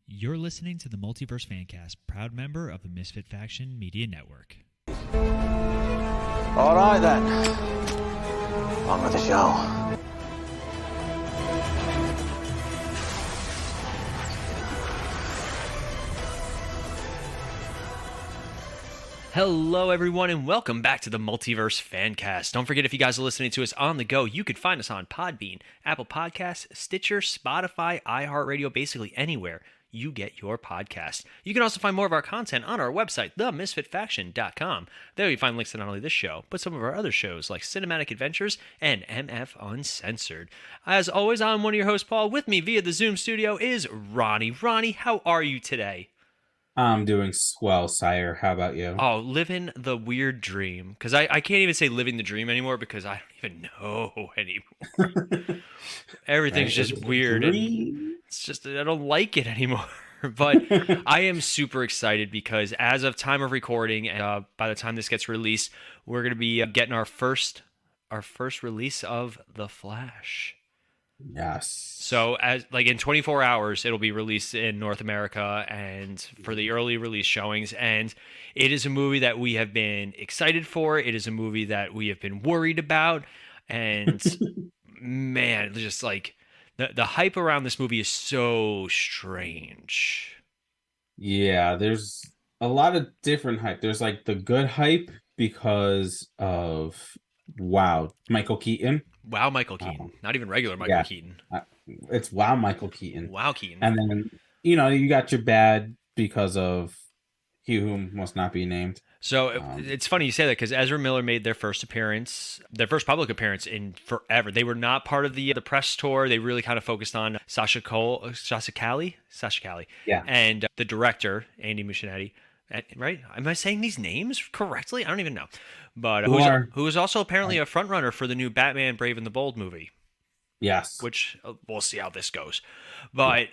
You're listening to the Multiverse Fancast, proud member of the Misfit Faction Media Network. All right, then. On with the show. Hello, everyone, and welcome back to the Multiverse Fancast. Don't forget, if you guys are listening to us on the go, you can find us on Podbean, Apple Podcasts, Stitcher, Spotify, iHeartRadio, basically anywhere you get your podcast. You can also find more of our content on our website, themisfitfaction.com. There you find links to not only this show, but some of our other shows like Cinematic Adventures and MF Uncensored. As always, I'm one of your hosts, Paul. With me via the Zoom studio is Ronnie. Ronnie, how are you today? I'm doing swell, sire. How about you? Oh, living the weird dream. Because I can't even say living the dream anymore because I don't even know anymore. Everything's just weird. And it's just, I don't like it anymore. But I am super excited because as of time of recording, and by the time this gets released, we're going to be getting our first release of The Flash. Yes. So as like in 24 hours, it'll be released in North America and for the early release showings. And it is a movie that we have been excited for. It is a movie that we have been worried about. And man, just like the hype around this movie is so strange. Yeah, there's a lot of different hype. There's like the good hype because of Michael Keaton. Wow, Michael Keaton. Not even regular Michael Keaton. It's Michael Keaton. Wow, Keaton. And then, you got your bad because of he who must not be named. So it's funny you say that because Ezra Miller made their first public appearance in forever. They were not part of the press tour. They really kind of focused on Sasha Cali. Yeah. And the director, Andy Muschietti. Right? Am I saying these names correctly? I don't even know. But who was also apparently a frontrunner for the new Batman Brave and the Bold movie. Yes. Which we'll see how this goes. But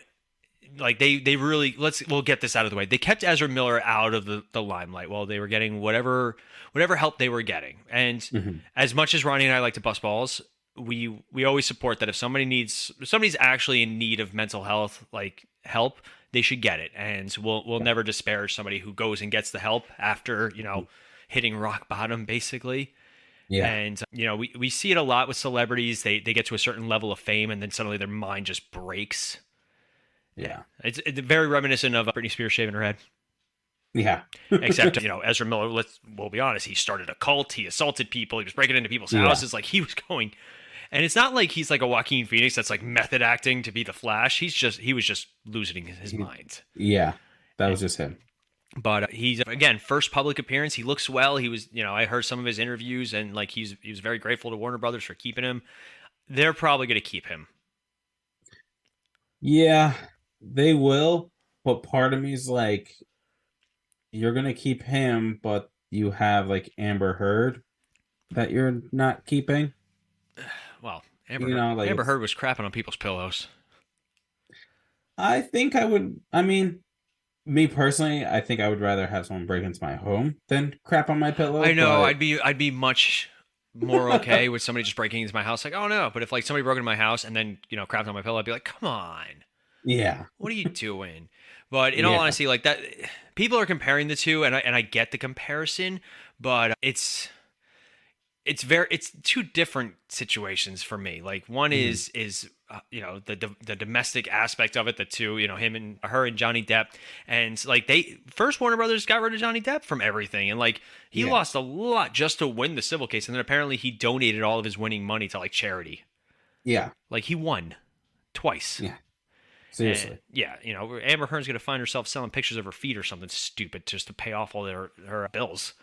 like they really we'll get this out of the way. They kept Ezra Miller out of the limelight while they were getting whatever help they were getting. And as much as Ronnie and I like to bust balls, we always support that if somebody's actually in need of mental health like help, they should get it. And we'll never disparage somebody who goes and gets the help after, hitting rock bottom, basically. Yeah. And, we see it a lot with celebrities. They get to a certain level of fame and then suddenly their mind just breaks. Yeah. It's very reminiscent of Britney Spears shaving her head. Yeah. Except, Ezra Miller, we'll be honest, he started a cult. He assaulted people. He was breaking into people's houses. Like he was going... And it's not like he's like a Joaquin Phoenix that's like method acting to be the Flash. He was just losing his mind. Yeah, that was just him. But he's, again, first public appearance. He looks well. He was, I heard some of his interviews and like he was very grateful to Warner Brothers for keeping him. They're probably going to keep him. Yeah, they will. But part of me is like, you're going to keep him, but you have like Amber Heard that you're not keeping. Well, Amber Heard was crapping on people's pillows. I think I would. I mean, me personally, I think I would rather have someone break into my home than crap on my pillow. I know. But... I'd be much more okay with somebody just breaking into my house. Like, oh no. But if like somebody broke into my house and then crapped on my pillow, I'd be like, come on. Yeah. What are you doing? But in all honesty, like that, people are comparing the two, and I get the comparison, but it's two different situations for me. Like one is the domestic aspect of it, the two, him and her and Johnny Depp. And like Warner Brothers got rid of Johnny Depp from everything. And like he lost a lot just to win the civil case. And then apparently he donated all of his winning money to like charity. Yeah. Like he won twice. Yeah. Seriously. And, Amber Heard's going to find herself selling pictures of her feet or something stupid just to pay off all her bills.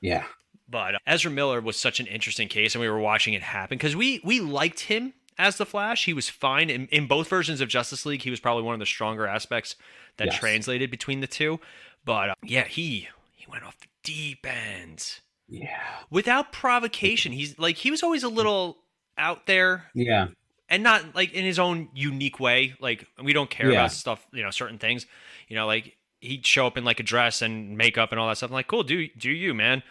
Yeah. But Ezra Miller was such an interesting case, and we were watching it happen because we liked him as the Flash. He was fine in both versions of Justice League. He was probably one of the stronger aspects that translated between the two. But he went off the deep end. Yeah, without provocation. He was always a little out there. Yeah, and not like in his own unique way. Like we don't care about stuff, certain things. Like he'd show up in like a dress and makeup and all that stuff. I'm like, cool, do you, man.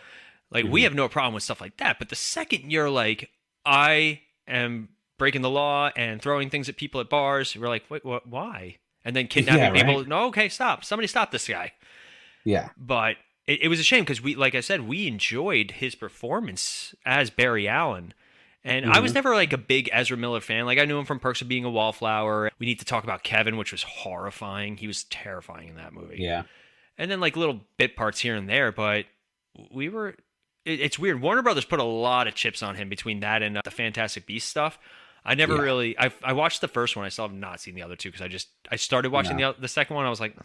Like, we have no problem with stuff like that. But the second you're like, I am breaking the law and throwing things at people at bars, we're like, wait, what? Why? and then kidnapping people. No, okay, stop. Somebody stop this guy. Yeah. But it was a shame because like I said, we enjoyed his performance as Barry Allen. And I was never like a big Ezra Miller fan. Like I knew him from Perks of Being a Wallflower. We need to talk about Kevin, which was horrifying. He was terrifying in that movie. Yeah. And then like little bit parts here and there, but it's weird. Warner Brothers put a lot of chips on him between that and the Fantastic Beasts stuff. I never really. I watched the first one. I still have not seen the other two because I started watching the second one. I was like,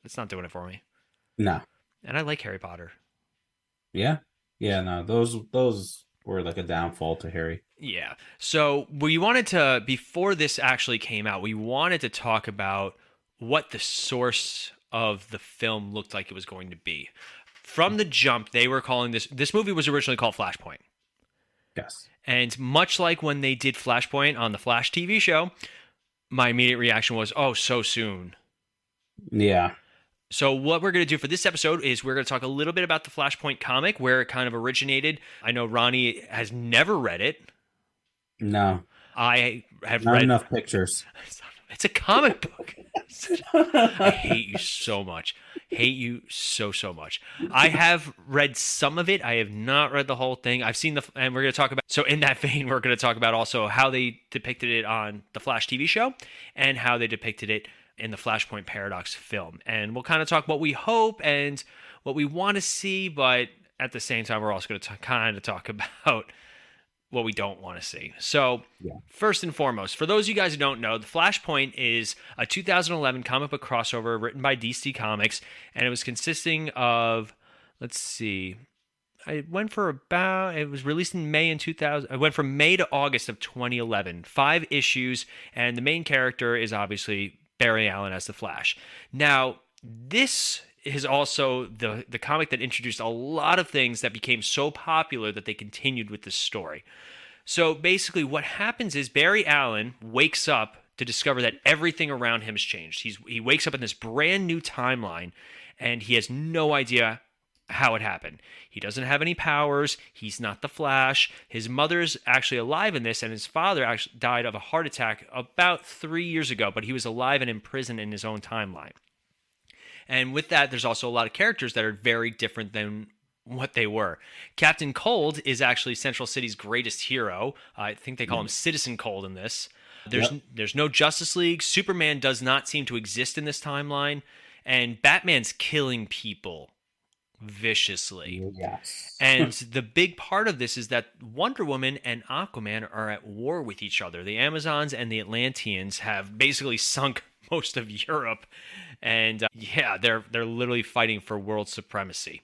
it's not doing it for me. No. And I like Harry Potter. Yeah. Yeah. No. Those were like a downfall to Harry. Yeah. So we wanted to, before this actually came out, we wanted to talk about what the source of the film looked like it was going to be. From the jump, they were calling this movie was originally called Flashpoint. Yes. And much like when they did Flashpoint on the Flash TV show, my immediate reaction was, oh, so soon. Yeah. So what we're going to do for this episode is we're going to talk a little bit about the Flashpoint comic, where it kind of originated. I know Ronnie has never read it. No. I have Not read enough pictures. It's a comic book. I hate you so much. Hate you so much. I have read some of it. I have not read the whole thing. I've seen and we're going to talk about, so in that vein, we're going to talk about also how they depicted it on the Flash TV show and how they depicted it in the Flashpoint Paradox film. And we'll kind of talk what we hope and what we want to see, but at the same time, we're also going to kind of talk about what we don't want to see. So first and foremost, for those of you guys who don't know, the Flashpoint is a 2011 comic book crossover written by DC Comics, and it was consisting of, let's see, it was released in May in 2000. It went from May to August of 2011, 5 issues, and the main character is obviously Barry Allen as the Flash. Now, this is also the comic that introduced a lot of things that became so popular that they continued with this story. So basically what happens is Barry Allen wakes up to discover that everything around him has changed. He wakes up in this brand new timeline and he has no idea how it happened. He doesn't have any powers. He's not the Flash. His mother's actually alive in this, and his father actually died of a heart attack about 3 years ago, but he was alive and in prison in his own timeline. And with that, there's also a lot of characters that are very different than what they were. Captain Cold is actually Central City's greatest hero. I think they call him Citizen Cold in this. There's no Justice League. Superman does not seem to exist in this timeline. And Batman's killing people viciously. Yes. And the big part of this is that Wonder Woman and Aquaman are at war with each other. The Amazons and the Atlanteans have basically sunk most of Europe, and they're literally fighting for world supremacy.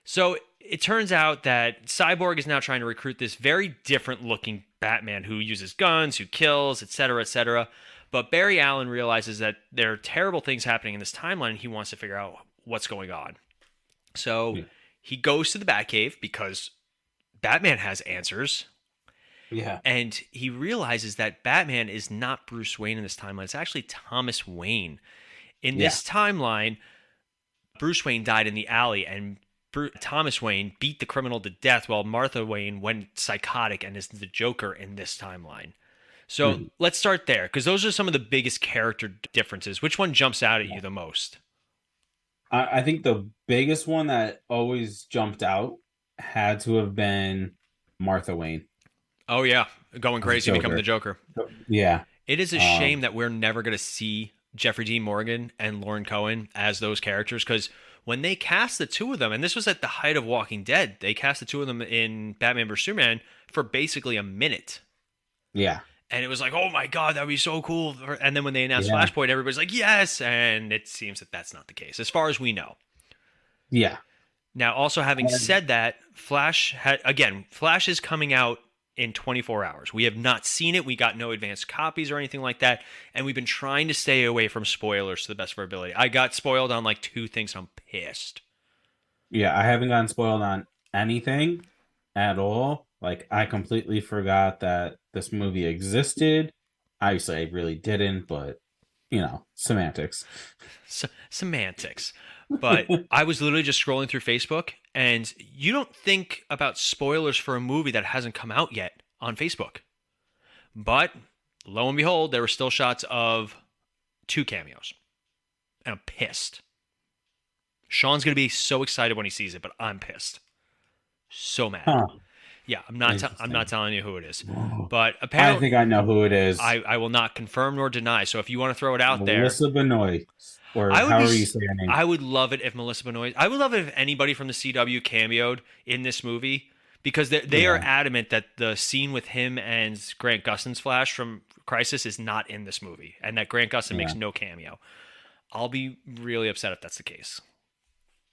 So it turns out that Cyborg is now trying to recruit this very different looking Batman who uses guns, who kills, etc., etc. But Barry Allen realizes that there are terrible things happening in this timeline, and he wants to figure out what's going on. So he goes to the Batcave because Batman has answers. Yeah. And he realizes that Batman is not Bruce Wayne in this timeline. It's actually Thomas Wayne. In this timeline, Bruce Wayne died in the alley, and Thomas Wayne beat the criminal to death while Martha Wayne went psychotic and is the Joker in this timeline. So let's start there, because those are some of the biggest character differences. Which one jumps out at you the most? I think the biggest one that always jumped out had to have been Martha Wayne. Oh, yeah. Going crazy, becoming the Joker. Yeah. It is a shame that we're never going to see Jeffrey Dean Morgan and Lauren Cohen as those characters, because when they cast the two of them, and this was at the height of Walking Dead, they cast the two of them in Batman vs. Superman for basically a minute. Yeah. And it was like, oh my God, that would be so cool. And then when they announced Flashpoint, everybody's like, yes. And it seems that that's not the case, as far as we know. Yeah. Now, also having said that, Flash is coming out in 24 hours. We have not seen it. We got no advanced copies or anything like that. And we've been trying to stay away from spoilers to the best of our ability. I got spoiled on like 2 things, and I'm pissed. Yeah, I haven't gotten spoiled on anything at all. Like, I completely forgot that this movie existed. Obviously, I really didn't, but, semantics. Semantics. But I was literally just scrolling through Facebook, and you don't think about spoilers for a movie that hasn't come out yet on Facebook. But lo and behold, there were still shots of 2 cameos. And I'm pissed. Sean's going to be so excited when he sees it, but I'm pissed. So mad. Huh. Yeah, I'm not telling you who it is. But apparently I think I know who it is. I will not confirm nor deny. So if you want to throw it out there. Melissa Benoist. Or however you say her name. I would love it if Melissa Benoist. I would love it if anybody from the CW cameoed in this movie, because they are adamant that the scene with him and Grant Gustin's Flash from Crisis is not in this movie, and that Grant Gustin makes no cameo. I'll be really upset if that's the case.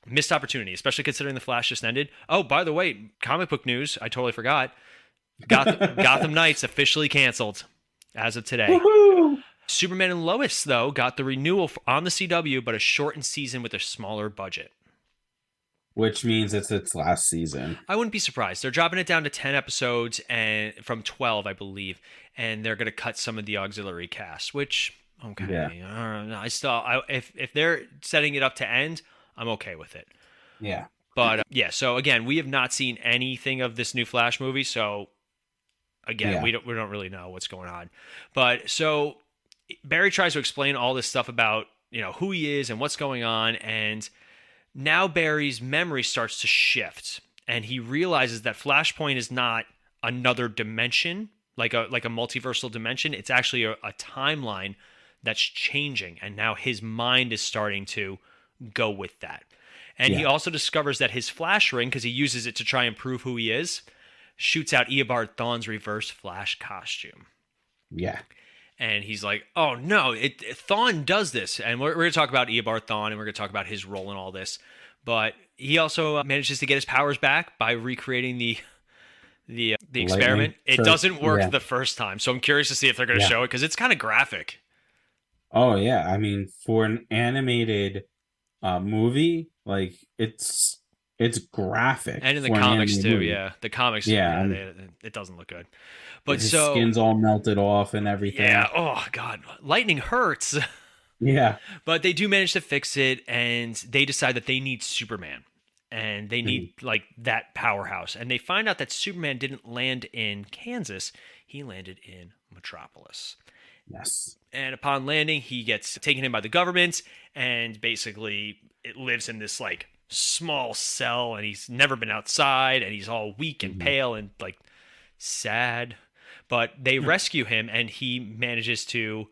Missed opportunity, especially considering the Flash just ended. Oh, by the way, comic book news, I totally forgot. Gotham Knights officially canceled as of today. Woohoo! Superman and Lois, though, got the renewal on the CW, but a shortened season with a smaller budget. Which means it's its last season. I wouldn't be surprised. They're dropping it down to 10 episodes and from 12, I believe, and they're going to cut some of the auxiliary cast, which, okay. Yeah. If they're setting it up to end, I'm okay with it. Yeah. But, so again, we have not seen anything of this new Flash movie, so again, we don't really know what's going on. But so Barry tries to explain all this stuff about, who he is and what's going on, and now Barry's memory starts to shift, and he realizes that Flashpoint is not another dimension, like a multiversal dimension. It's actually a timeline that's changing, and now his mind is starting to go with that. And he also discovers that his Flash ring, because he uses it to try and prove who he is, shoots out Eobard Thawne's reverse Flash costume. Yeah. And he's like, oh, no, Thawne does this. And we're going to talk about Eobard Thawne, and we're going to talk about his role in all this. But he also manages to get his powers back by recreating the experiment. It doesn't work the first time. So I'm curious to see if they're going to show it, because it's kind of graphic. Oh, yeah. I mean, for an animated movie, like, it's graphic. And in the comics, too, The comics, it doesn't look good. But his skin's all melted off and everything. Yeah. Oh, God. Lightning hurts. Yeah. But they do manage to fix it, and they decide that they need Superman. And they need, that powerhouse. And they find out that Superman didn't land in Kansas. He landed in Metropolis. Yes. And upon landing, he gets taken in by the government, and basically it lives in this, small cell, and he's never been outside, and he's all weak and pale and, sad. But they rescue him, and he manages to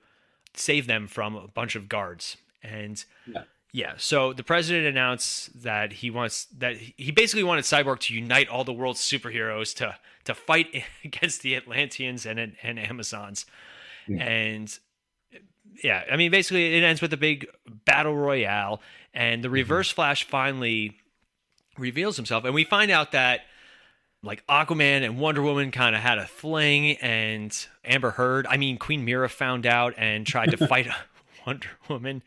save them from a bunch of guards. And so the president announced that he basically wanted Cyborg to unite all the world's superheroes to fight against the Atlanteans and Amazons. And basically it ends with a big battle royale, and the Reverse Flash finally reveals himself, and we find out that Aquaman and Wonder Woman kind of had a fling, and Queen Mira found out and tried to fight Wonder Woman.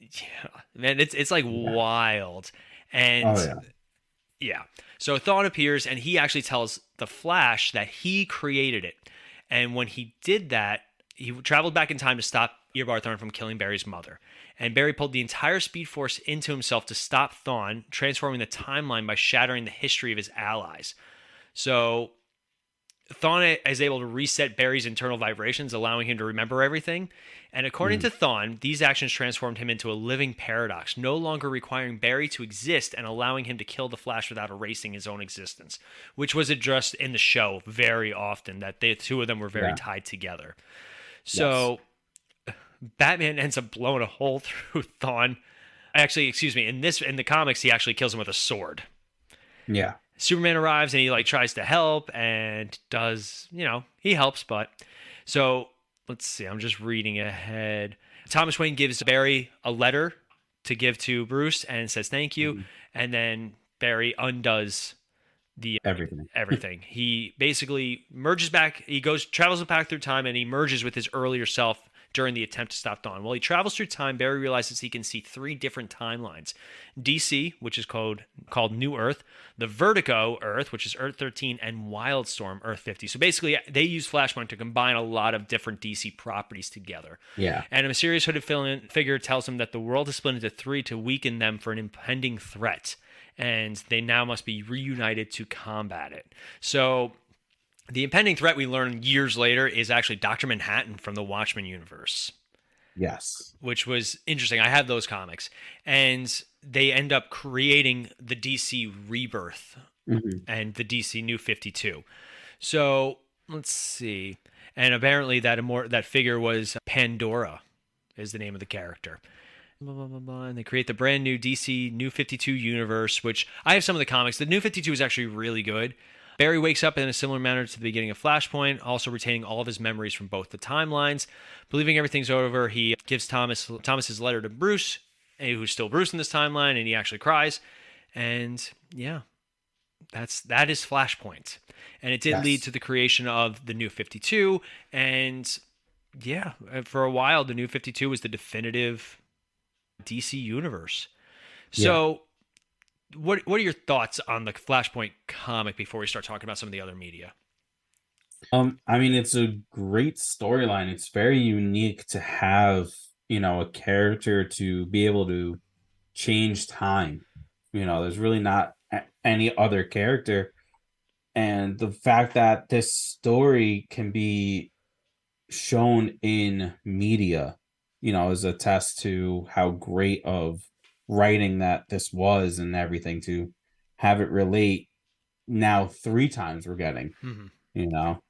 Yeah, man, it's wild. And so Thawne appears, and he actually tells the Flash that he created it. And when he did that, he traveled back in time to stop Eobard Thawne from killing Barry's mother. And Barry pulled the entire Speed Force into himself to stop Thawne, transforming the timeline by shattering the history of his allies. So Thawne is able to reset Barry's internal vibrations, allowing him to remember everything. And according to Thawne, these actions transformed him into a living paradox, no longer requiring Barry to exist and allowing him to kill the Flash without erasing his own existence, which was addressed in the show very often, that the two of them were very tied together. So Batman ends up blowing a hole through Thawne. Actually, in the comics, he actually kills him with a sword. Yeah. Superman arrives, and he tries to help and does, he helps, but so let's see. I'm just reading ahead. Thomas Wayne gives Barry a letter to give to Bruce and says thank you, and then Barry undoes everything. He basically merges back. He travels back through time, and he merges with his earlier self during the attempt to stop Dawn. While he travels through time, Barry realizes he can see 3 different timelines. DC, which is called New Earth, the Vertigo Earth, which is Earth 13, and Wildstorm, Earth 50. So basically, they use Flashpoint to combine a lot of different DC properties together. Yeah. And a mysterious hooded figure tells him that the world is split into 3 to weaken them for an impending threat, and they now must be reunited to combat it. So the impending threat, we learn years later, is actually Dr. Manhattan from the Watchmen universe. Yes. Which was interesting. I have those comics. And they end up creating the DC Rebirth and the DC New 52. So let's see. And apparently that figure was Pandora is the name of the character. Blah, blah, blah, blah. And they create the brand new DC New 52 universe, which I have some of the comics. The New 52 is actually really good. Barry wakes up in a similar manner to the beginning of Flashpoint, also retaining all of his memories from both the timelines. Believing everything's over, he gives Thomas his letter to Bruce, who's still Bruce in this timeline, and he actually cries. And yeah, that is Flashpoint. And it did lead to the creation of the New 52. And yeah, for a while, the New 52 was the definitive DC universe. So what are your thoughts on the Flashpoint comic before we start talking about some of the other media? I mean, it's a great storyline. It's very unique to have, a character to be able to change time. There's really not any other character. And the fact that this story can be shown in media, is a test to how great of writing that this was and everything, to have it relate now 3 times we're getting,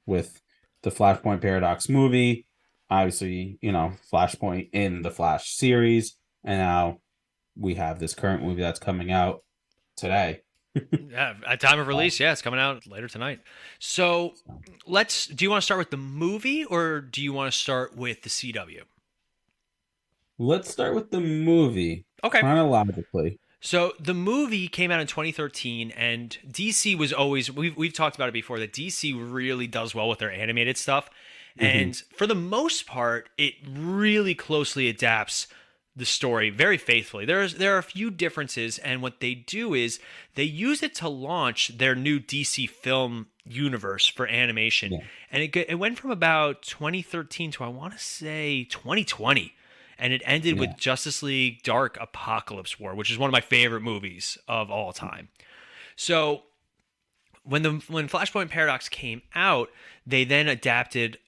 with the Flashpoint Paradox movie, obviously, Flashpoint in the Flash series, and now we have this current movie that's coming out today. Yeah, at time of release, it's coming out later tonight. So do you want to start with the movie or do you want to start with the CW? Let's start with the movie. Okay. Chronologically. So the movie came out in 2013, and DC was always, we've talked about it before, that DC really does well with their animated stuff. And for the most part, it really closely adapts the story very faithfully. There are a few differences, and what they do is they use it to launch their new DC film universe for animation. And it went from about 2013 to, I want to say, 2020. And it ended with Justice League Dark Apocalypse War, which is one of my favorite movies of all time. So when Flashpoint Paradox came out, they then adapted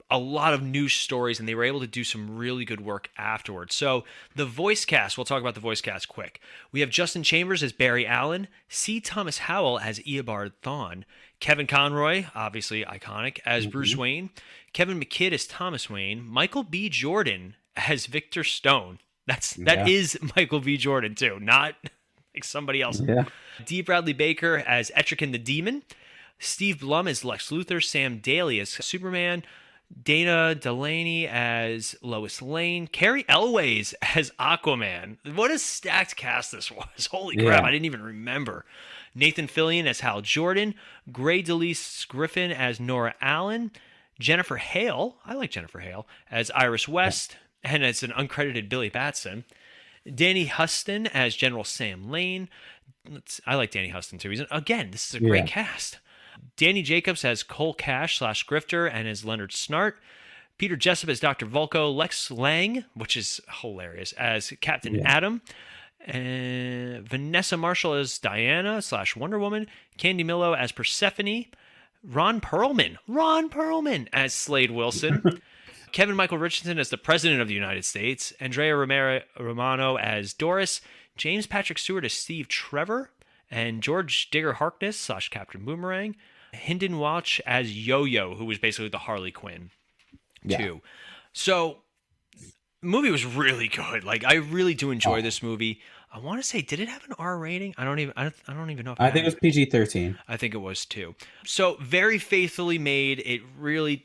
a lot of new stories, and they were able to do some really good work afterwards. So the voice cast, we'll talk about the voice cast quick. We have Justin Chambers as Barry Allen, C. Thomas Howell as Eobard Thawne, Kevin Conroy, obviously iconic, as Bruce Wayne, Kevin McKidd as Thomas Wayne, Michael B. Jordan as Victor Stone. That is Michael B. Jordan too, not like somebody else. D. Bradley Baker as Etrigan the Demon, Steve Blum as Lex Luthor, Sam Daly as Superman, Dana Delaney as Lois Lane, Carrie Elways as Aquaman. What a stacked cast this was. Holy crap, I didn't even remember. Nathan Fillion as Hal Jordan, Gray DeLise Griffin as Nora Allen, Jennifer Hale, I like Jennifer Hale, as Iris West, and as an uncredited Billy Batson. Danny Huston as General Sam Lane. I like Danny Huston too. Again, this is a great cast. Danny Jacobs as Cole Cash / Grifter and as Leonard Snart. Peter Jessup as Dr. Volko. Lex Lang, which is hilarious, as Captain Atom. Vanessa Marshall as Diana / Wonder Woman. Candy Millo as Persephone. Ron Perlman as Slade Wilson. Kevin Michael Richardson as the President of the United States, Andrea Romano as Doris, James Patrick Stewart as Steve Trevor, and George Digger Harkness / Captain Boomerang, Hynden Walsh as Yo-Yo, who was basically the Harley Quinn, too. So, the movie was really good. Like, I really do enjoy this movie. I want to say, did it have an R rating? I don't even know. If I think it was PG-13. I think it was too. So very faithfully made.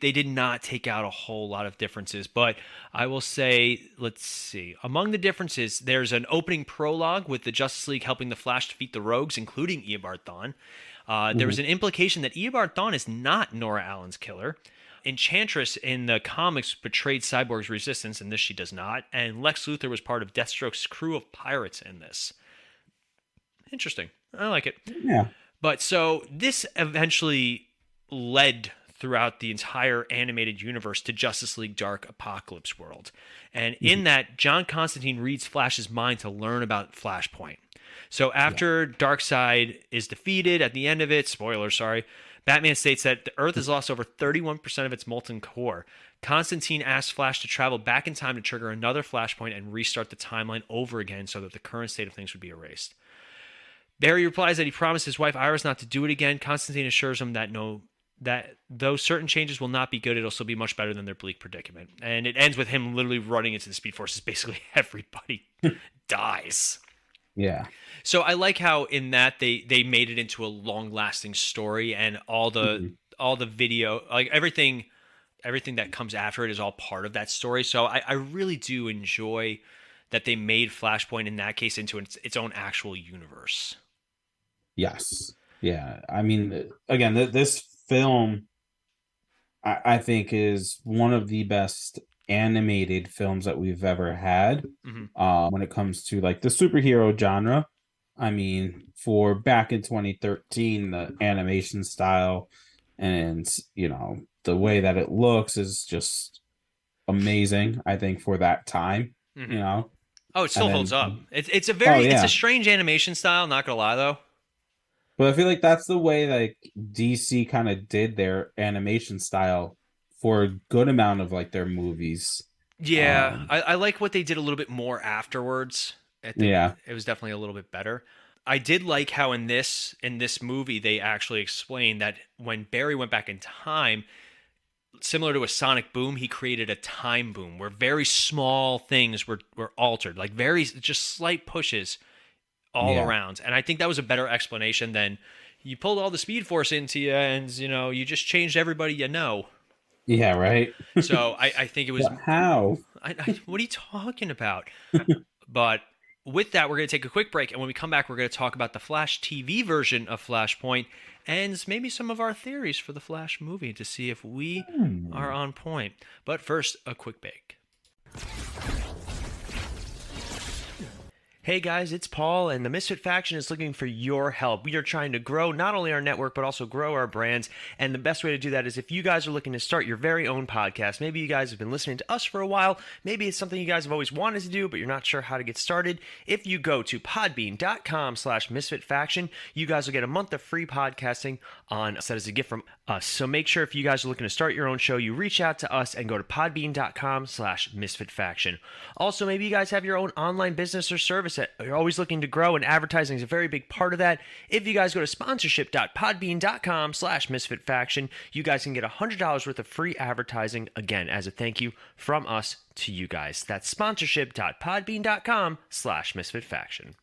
They did not take out a whole lot of differences, but I will say, let's see. Among the differences, there's an opening prologue with the Justice League helping the Flash defeat the Rogues, including Eobard Thawne. There was an implication that Eobard Thawne is not Nora Allen's killer. Enchantress in the comics betrayed Cyborg's resistance, and this she does not. And Lex Luthor was part of Deathstroke's crew of pirates in this. Interesting. I like it. Yeah. But so this eventually led throughout the entire animated universe to Justice League Dark Apocalypse World. And in that, John Constantine reads Flash's mind to learn about Flashpoint. So after Darkseid is defeated at the end of it, spoiler, sorry, Batman states that the Earth has lost over 31% of its molten core. Constantine asks Flash to travel back in time to trigger another Flashpoint and restart the timeline over again so that the current state of things would be erased. Barry replies that he promised his wife Iris not to do it again. Constantine assures him that though certain changes will not be good, it'll still be much better than their bleak predicament. And it ends with him literally running into the Speed Force. Basically everybody dies. Yeah. So I like how in that they made it into a long-lasting story, and all the video, like everything that comes after it is all part of that story. So I really do enjoy that they made Flashpoint in that case into its own actual universe. Yes. Yeah. I mean, again, this film, I think, is one of the best animated films that we've ever had. When it comes to like the superhero genre. I mean, for back in 2013, the animation style and, you know, the way that it looks is just amazing, I think, for that time, you know. Oh, it still holds up. It's a strange animation style, not gonna lie though. But I feel like that's the way like DC kind of did their animation style for a good amount of like their movies. Yeah, I like what they did a little bit more afterwards. I think it was definitely a little bit better. I did like how in this movie they actually explained that when Barry went back in time, similar to a sonic boom, he created a time boom where very small things were altered, like very just slight pushes all around. And I think that was a better explanation than you pulled all the Speed Force into you and, you know, you just changed everybody you know. Yeah, right. So I think it was... But how? What are you talking about? But with that, we're going to take a quick break. And when we come back, we're going to talk about the Flash TV version of Flashpoint and maybe some of our theories for the Flash movie to see if we are on point. But first, a quick break. Hey guys, it's Paul, and the Misfit Faction is looking for your help. We are trying to grow not only our network, but also grow our brands, and the best way to do that is if you guys are looking to start your very own podcast. Maybe you guys have been listening to us for a while, maybe it's something you guys have always wanted to do, but you're not sure how to get started. If you go to podbean.com/misfitfaction, you guys will get a month of free podcasting set as a gift from us. So make sure if you guys are looking to start your own show, you reach out to us and go to podbean.com/misfitfaction. Also, maybe you guys have your own online business or service that you're always looking to grow, and advertising is a very big part of that. If you guys go to sponsorship.podbean.com/misfitfaction, you guys can get $100 worth of free advertising, again, as a thank you from us to you guys. That's sponsorship.podbean.com/misfitfaction.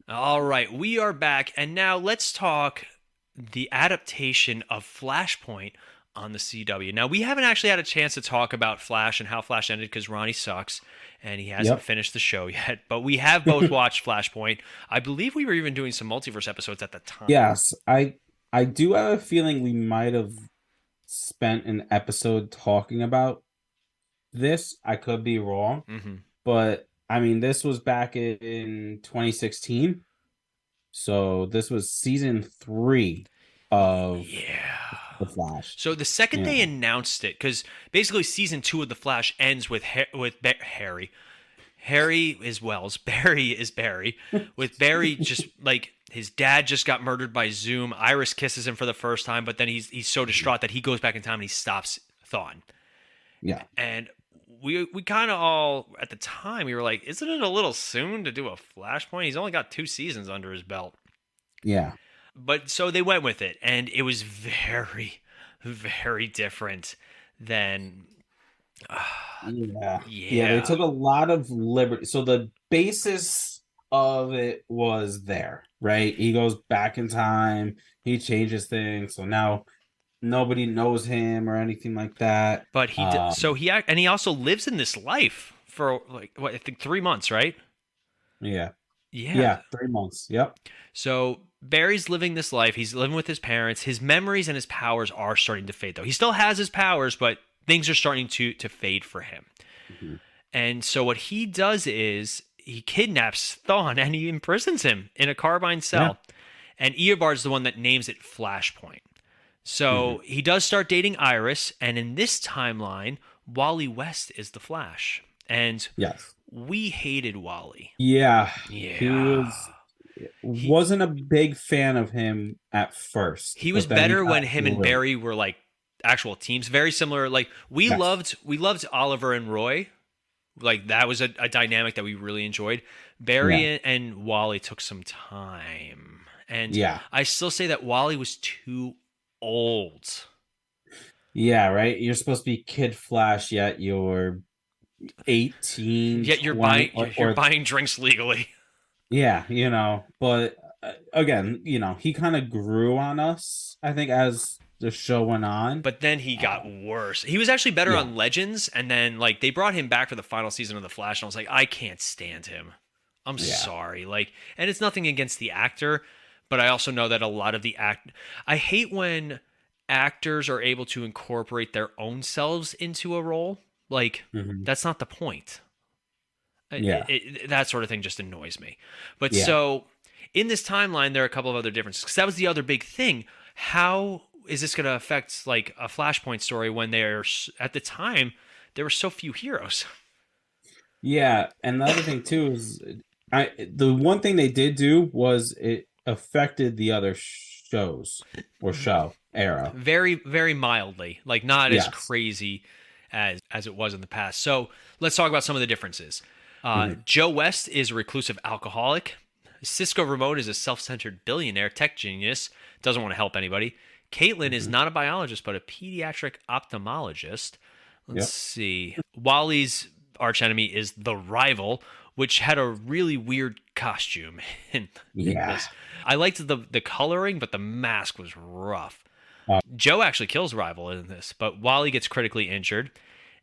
All right, we are back, and now let's talk the adaptation of Flashpoint on the CW. Now, we haven't actually had a chance to talk about Flash and how Flash ended because Ronnie sucks and he hasn't finished the show yet, but we have both watched Flashpoint. I believe we were even doing some multiverse episodes at the time. Yes, I do have a feeling we might have spent an episode talking about this. I could be wrong, but I mean, this was back in 2016. So this was season 3 of The Flash. So the second they announced it, because basically season 2 of The Flash ends with Harry. Harry is Wells. Barry is Barry. With Barry just like his dad just got murdered by Zoom. Iris kisses him for the first time, but then he's so distraught that he goes back in time and he stops Thawne. Yeah. And we kind of all, at the time, we were like, isn't it a little soon to do a Flashpoint? He's only got 2 seasons under his belt. Yeah. But so they went with it, and it was very, very different than... Yeah, they took a lot of liberty. So the basis of it was there, right? He goes back in time, he changes things, so now nobody knows him or anything like that. But he he also lives in this life for like what, I think 3 months, right? Yeah, 3 months. Yep. So Barry's living this life. He's living with his parents. His memories and his powers are starting to fade, though. He still has his powers, but things are starting to fade for him. And so what he does is he kidnaps Thawne and he imprisons him in a carbine cell. And Eobard's the one that names it Flashpoint. So he does start dating Iris, and in this timeline, Wally West is the Flash. And we hated Wally. Yeah. Yeah. He was wasn't a big fan of him at first. He was better when him and Barry were like actual teams, very similar. Like we loved Oliver and Roy. Like that was a dynamic that we really enjoyed. Barry and Wally took some time, and I still say that Wally was too old. Yeah, right. You're supposed to be Kid Flash, yet you're 18. Yet you're 20, you're buying drinks legally. Yeah, but again, he kind of grew on us, I think, as the show went on. But then he got worse. He was actually better on Legends, and then like they brought him back for the final season of The Flash, and I was like, I can't stand him. I'm sorry. Like, and it's nothing against the actor, but I also know that a lot of the I hate when actors are able to incorporate their own selves into a role. Like, that's not the point. That sort of thing just annoys me. But so in this timeline, there are a couple of other differences, because that was the other big thing. How is this going to affect like a Flashpoint story when at the time there were so few heroes? Yeah, and the other thing too is the one thing they did do was it affected the other shows or show era very, very mildly, like not as crazy as it was in the past. So let's talk about some of the differences. Joe West is a reclusive alcoholic. Cisco Ramon is a self-centered billionaire tech genius, doesn't want to help anybody. Caitlin is not a biologist, but a pediatric ophthalmologist. Let's see. Wally's archenemy is the Rival, which had a really weird costume in this. I liked the coloring, but the mask was rough. Joe actually kills Rival in this, but Wally gets critically injured,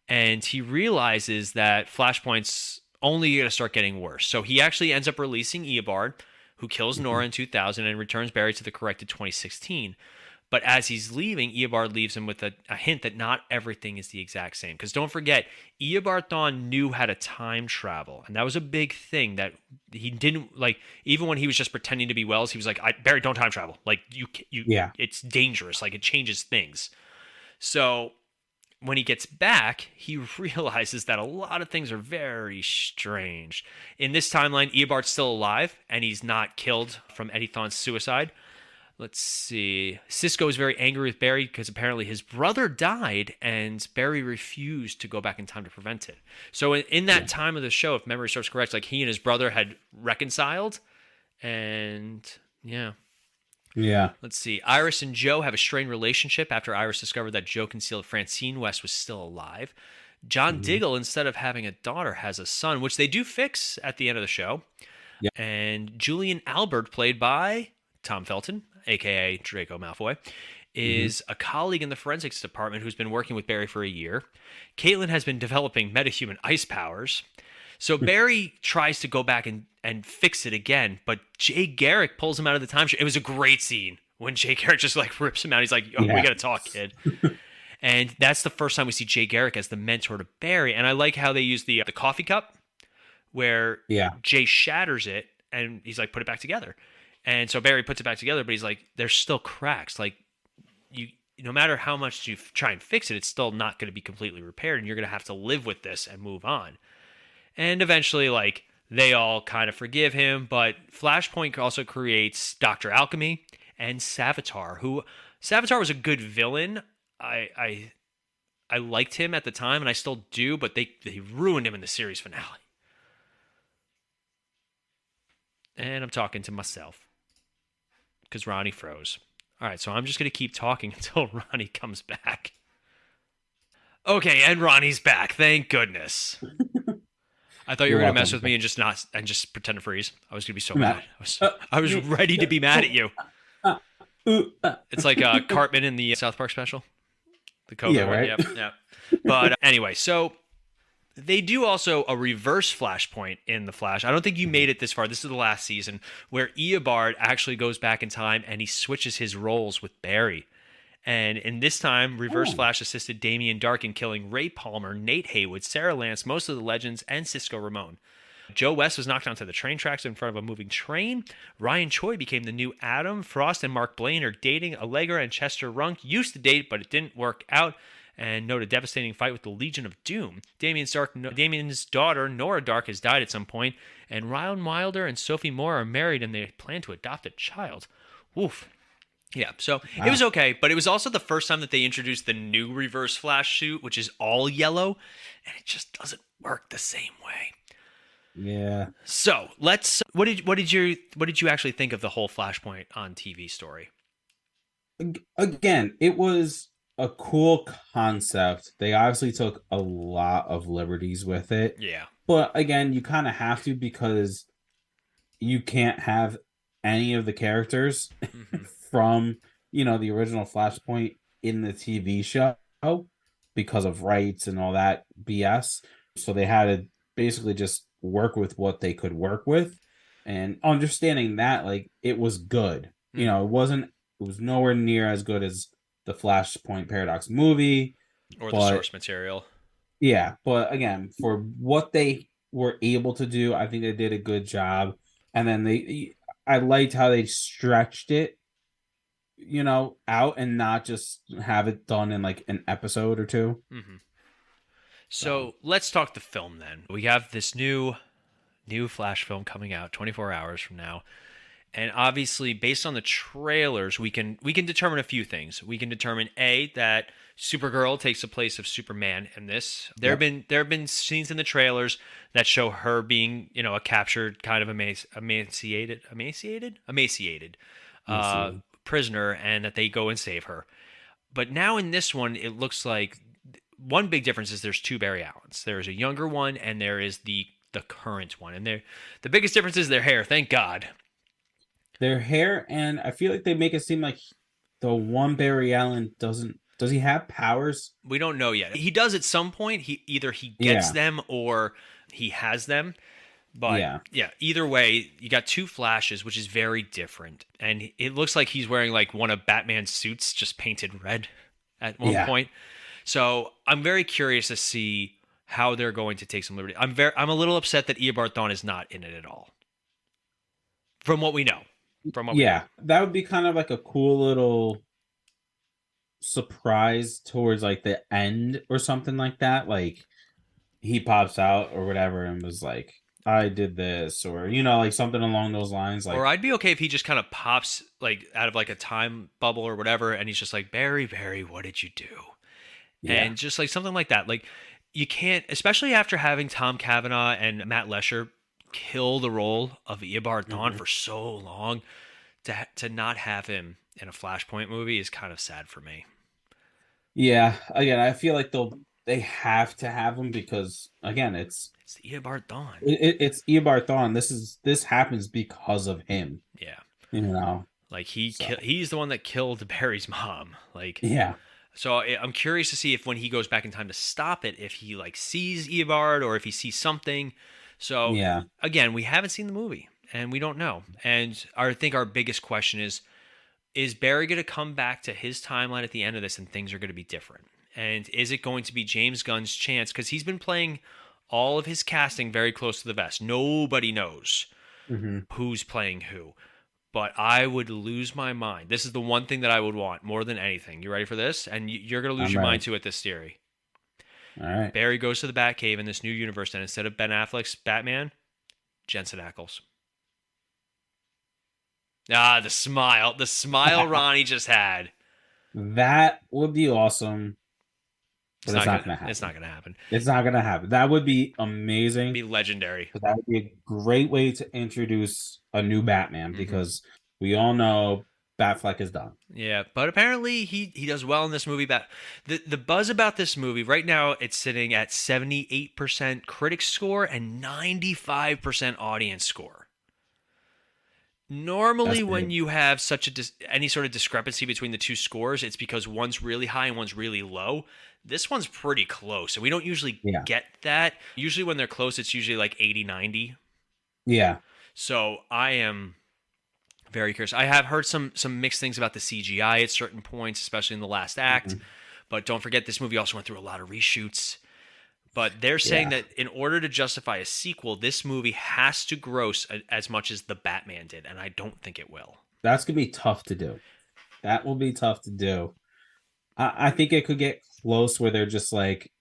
and he realizes that Flashpoint's only going to start getting worse. So he actually ends up releasing Eobard, who kills Nora in 2000 and returns Barry to the corrected 2016. But as he's leaving, Eobard leaves him with a hint that not everything is the exact same. Because don't forget, Eobard Thawne knew how to time travel. And that was a big thing that he didn't, like, even when he was just pretending to be Wells, he was like, Barry, don't time travel. Like, it's dangerous. Like, it changes things. So when he gets back, he realizes that a lot of things are very strange. In this timeline, Eobard's still alive, and he's not killed from Eddie Thawne's suicide. Let's see. Cisco is very angry with Barry because apparently his brother died and Barry refused to go back in time to prevent it. So in that time of the show, if memory serves correct, like he and his brother had reconciled, and Let's see. Iris and Joe have a strained relationship after Iris discovered that Joe concealed Francine West was still alive. John Diggle, instead of having a daughter, has a son, which they do fix at the end of the show. Yep. And Julian Albert, played by Tom Felton, a.k.a. Draco Malfoy, is a colleague in the forensics department who's been working with Barry for a year. Caitlin has been developing metahuman ice powers. So Barry tries to go back and fix it again, but Jay Garrick pulls him out of the time. It was a great scene when Jay Garrick just like rips him out. He's like, we got to talk, kid. And that's the first time we see Jay Garrick as the mentor to Barry. And I like how they use the coffee cup where Jay shatters it and he's like, put it back together. And so Barry puts it back together, but he's like, there's still cracks. Like, no matter how much you try and fix it, it's still not going to be completely repaired, and you're going to have to live with this and move on. And eventually, like, they all kind of forgive him, but Flashpoint also creates Dr. Alchemy and Savitar, who Savitar was a good villain. I liked him at the time, and I still do, but they ruined him in the series finale. And I'm talking to myself because Ronnie froze. All right, so I'm just going to keep talking until Ronnie comes back. Okay, and Ronnie's back. Thank goodness. I thought you were going to mess with me and just pretend to freeze. I was going to be so mad. I was ready to be mad at you. It's like Cartman in the South Park special. The COVID one. Right? Yep. But anyway, so they do also a reverse Flashpoint in The Flash. I don't think you made it this far. This is the last season where Eobard actually goes back in time and he switches his roles with Barry. And in this time, Reverse Flash assisted Damian Dark in killing Ray Palmer, Nate Haywood, Sarah Lance, most of the Legends, and Cisco Ramon. Joe West was knocked onto the train tracks in front of a moving train. Ryan Choi became the new Adam. Frost and Mark Blaine are dating. Allegra and Chester Runk used to date, but it didn't work out. and note a devastating fight with the Legion of Doom. Damien's daughter, Nora Dark, has died at some point, and Ryan Wilder and Sophie Moore are married, and they plan to adopt a child. Oof. Yeah, so It was okay, but it was also the first time that they introduced the new Reverse Flash suit, which is all yellow, and it just doesn't work the same way. Yeah. So what did you actually think of the whole Flashpoint on TV story? Again, it was a cool concept. They obviously took a lot of liberties with it. Yeah. But again, you kind of have to, because you can't have any of the characters from, the original Flashpoint in the TV show because of rights and all that BS. So they had to basically just work with what they could work with, and understanding that, like, it was good. It was nowhere near as good as the Flashpoint Paradox movie or the source material. Yeah, but again, for what they were able to do, I think they did a good job. And then I liked how they stretched it, out, and not just have it done in like an episode or two. Mm-hmm. So let's talk the film then. We have this new Flash film coming out 24 hours from now. And obviously, based on the trailers, we can determine a few things. We can determine that Supergirl takes the place of Superman in this. There have been scenes in the trailers that show her being, a captured, kind of emaciated prisoner, and that they go and save her. But now in this one, it looks like one big difference is there's two Barry Allens. There is a younger one, and there is the current one. And the biggest difference is their hair. Thank God. Their hair, and I feel like they make it seem like the one Barry Allen does he have powers? We don't know yet. He does at some point. He gets them or he has them. But either way, you got two Flashes, which is very different. And it looks like he's wearing like one of Batman's suits just painted red at one point. So I'm very curious to see how they're going to take some liberty. I'm a little upset that Eobard Thawne is not in it at all. From what we know. That would be kind of like a cool little surprise towards like the end or something like that. Like he pops out or whatever and was like, I did this, or like something along those lines. Like, or I'd be okay if he just kind of pops like out of like a time bubble or whatever, and he's just like, Barry, what did you do? And just like something like that. Like you can't, especially after having Tom Cavanaugh and Matt Lesher kill the role of Eobard Thawne for so long, to not have him in a Flashpoint movie is kind of sad for me. Yeah, again, I feel like they have to have him because again, it's Eobard Thawne. It's Eobard Thawne. This happens because of him. Yeah, like he's the one that killed Barry's mom. Like So I'm curious to see if when he goes back in time to stop it, if he like sees Eobard or if he sees something. So again, we haven't seen the movie and we don't know. And I think our biggest question is Barry going to come back to his timeline at the end of this and things are going to be different? And is it going to be James Gunn's chance? Because he's been playing all of his casting very close to the vest. Nobody knows who's playing who. But I would lose my mind. This is the one thing that I would want more than anything. You ready for this? And you're going to lose your mind too at this theory. All right. Barry goes to the Batcave in this new universe, and instead of Ben Affleck's Batman, Jensen Ackles. The smile Ronnie just had. That would be awesome. But it's not going to happen. It's not going to happen. It's not going to happen. That would be amazing. It'd be legendary. That would be a great way to introduce a new Batman because we all know Batfleck is done. Yeah, but apparently he does well in this movie. The buzz about this movie right now, it's sitting at 78% critic score and 95% audience score. Normally, when you have such any sort of discrepancy between the two scores, it's because one's really high and one's really low. This one's pretty close, and we don't usually get that. Usually when they're close, it's usually like 80, 90. Yeah. So I am very curious. I have heard some mixed things about the CGI at certain points, especially in the last act. But don't forget, this movie also went through a lot of reshoots. But they're saying that in order to justify a sequel, this movie has to gross as much as the Batman did, and I don't think it will. That's going to be tough to do. That will be tough to do. I think it could get close where they're just like,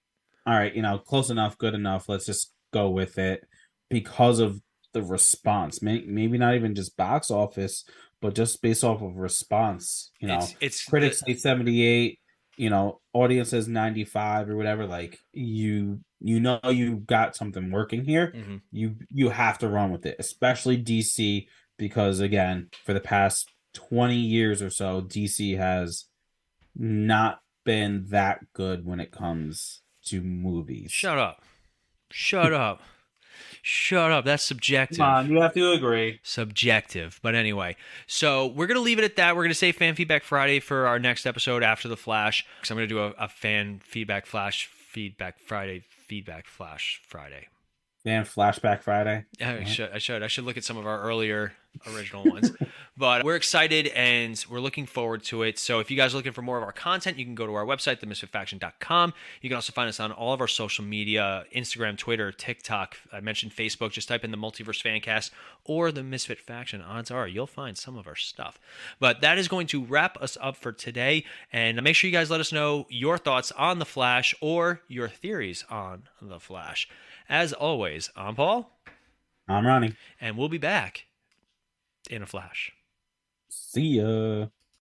all right, close enough, good enough. Let's just go with it because of the response. Maybe not even just box office, but just based off of response. It's critics say 78, audience says 95 or whatever. Like you got something working here. Mm-hmm. You have to run with it, especially DC, because again, for the past 20 years or so, DC has not been that good when it comes to movies. Shut up. That's subjective. Come on, you have to agree. Subjective. But anyway, so we're going to leave it at that. We're going to say Fan Feedback Friday for our next episode after the Flash. Because I'm going to do a Fan Feedback Flash Feedback Friday. Man, Flashback Friday. I should look at some of our earlier original ones. But we're excited and we're looking forward to it. So if you guys are looking for more of our content, you can go to our website, themisfitfaction.com. You can also find us on all of our social media, Instagram, Twitter, TikTok. I mentioned Facebook. Just type in the Multiverse Fancast or the Misfit Faction. Odds are you'll find some of our stuff. But that is going to wrap us up for today. And make sure you guys let us know your thoughts on The Flash or your theories on The Flash. As always, I'm Paul. I'm Ronnie. And we'll be back in a flash. See ya.